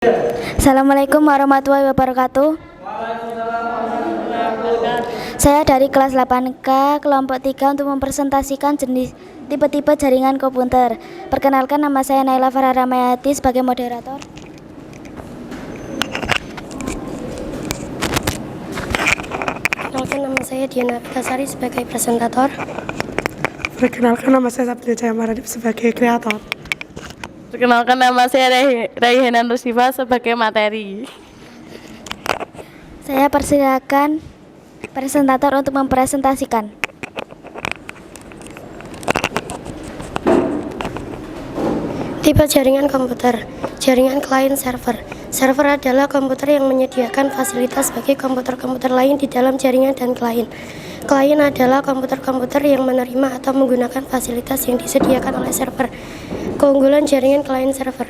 Assalamualaikum warahmatullahi wabarakatuh. Saya dari kelas 8K kelompok 3 untuk mempresentasikan jenis tipe-tipe jaringan komputer. Perkenalkan, nama saya Naila Farah Ramayati sebagai moderator. Perkenalkan, nama saya Diana Pitasari sebagai presentator. Perkenalkan, nama saya Sabtu Jaya Maradip sebagai kreator. Perkenalkan, nama saya Raihanan Rusifa sebagai materi. Saya persilakan presentator untuk mempresentasikan. Tipe jaringan komputer. Jaringan klien server. Server adalah komputer yang menyediakan fasilitas bagi komputer-komputer lain di dalam jaringan dan klien. Klien adalah komputer-komputer yang menerima atau menggunakan fasilitas yang disediakan oleh server. Keunggulan jaringan klien server.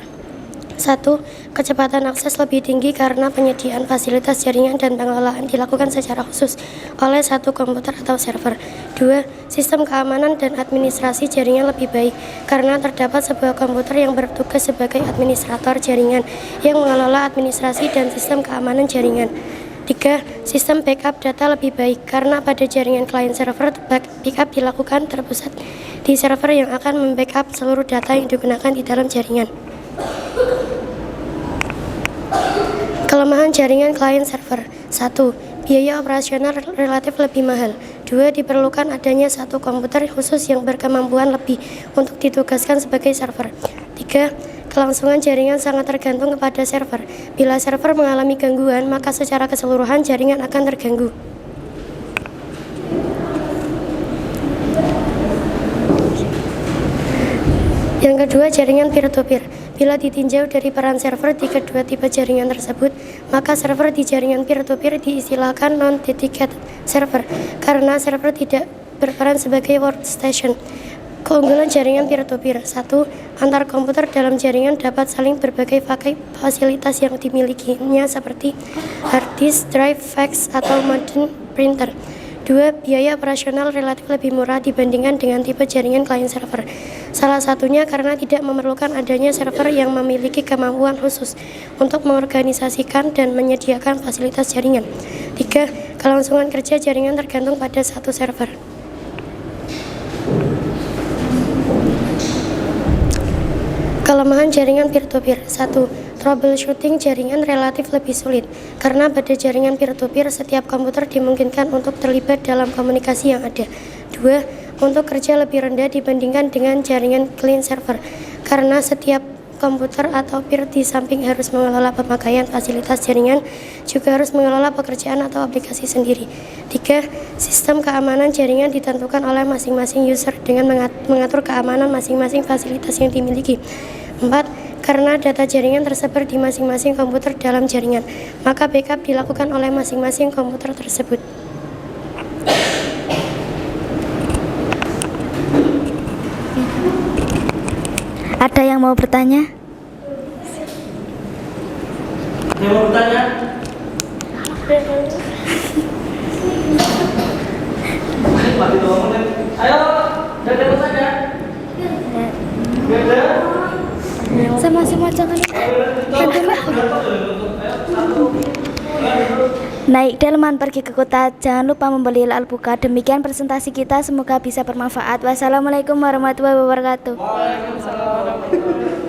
1. Kecepatan akses lebih tinggi karena penyediaan fasilitas jaringan dan pengelolaan dilakukan secara khusus oleh satu komputer atau server. 2. Sistem keamanan dan administrasi jaringan lebih baik karena terdapat sebuah komputer yang bertugas sebagai administrator jaringan yang mengelola administrasi dan sistem keamanan jaringan. 3. Sistem backup data lebih baik karena pada jaringan klien server backup dilakukan terpusat di server yang akan membackup seluruh data yang digunakan di dalam jaringan. Kelemahan jaringan klien server. 1. Biaya operasional relatif lebih mahal. 2. Diperlukan adanya satu komputer khusus yang berkemampuan lebih untuk ditugaskan sebagai server. 3. Kelangsungan jaringan sangat tergantung kepada server. Bila server mengalami gangguan, maka secara keseluruhan jaringan akan terganggu. Yang kedua, jaringan peer-to-peer. Bila ditinjau dari peran server di kedua tipe jaringan tersebut, maka server di jaringan peer-to-peer diistilahkan non-dedicated server karena server tidak berperan sebagai workstation. Keunggulan jaringan peer-to-peer. 1. Antar komputer dalam jaringan dapat saling berbagai fasilitas yang dimilikinya seperti hard disk, drive, fax, atau modern printer. 2. Biaya operasional relatif lebih murah dibandingkan dengan tipe jaringan klien server. Salah satunya karena tidak memerlukan adanya server yang memiliki kemampuan khusus untuk mengorganisasikan dan menyediakan fasilitas jaringan. 3. Kelangsungan kerja jaringan tergantung pada satu server. Kelemahan jaringan peer-to-peer. 1. Troubleshooting jaringan relatif lebih sulit karena pada jaringan peer-to-peer setiap komputer dimungkinkan untuk terlibat dalam komunikasi yang ada. 2. Untuk kerja lebih rendah dibandingkan dengan jaringan client server karena setiap komputer atau peer di samping harus mengelola pemakaian fasilitas jaringan juga harus mengelola pekerjaan atau aplikasi sendiri. 3. Sistem keamanan jaringan ditentukan oleh masing-masing user dengan mengatur keamanan masing-masing fasilitas yang dimiliki. 4. Karena data jaringan tersebar di masing-masing komputer dalam jaringan, maka backup dilakukan oleh masing-masing komputer tersebut. Ada yang mau bertanya? Yang mau bertanya? Ayo, jangan saja. Sama-sama jangan. Naik delman pergi ke kota, jangan lupa membeli alpukat. Demikian presentasi kita, semoga bisa bermanfaat. Wassalamualaikum warahmatullahi wabarakatuh. Waalaikumsalam.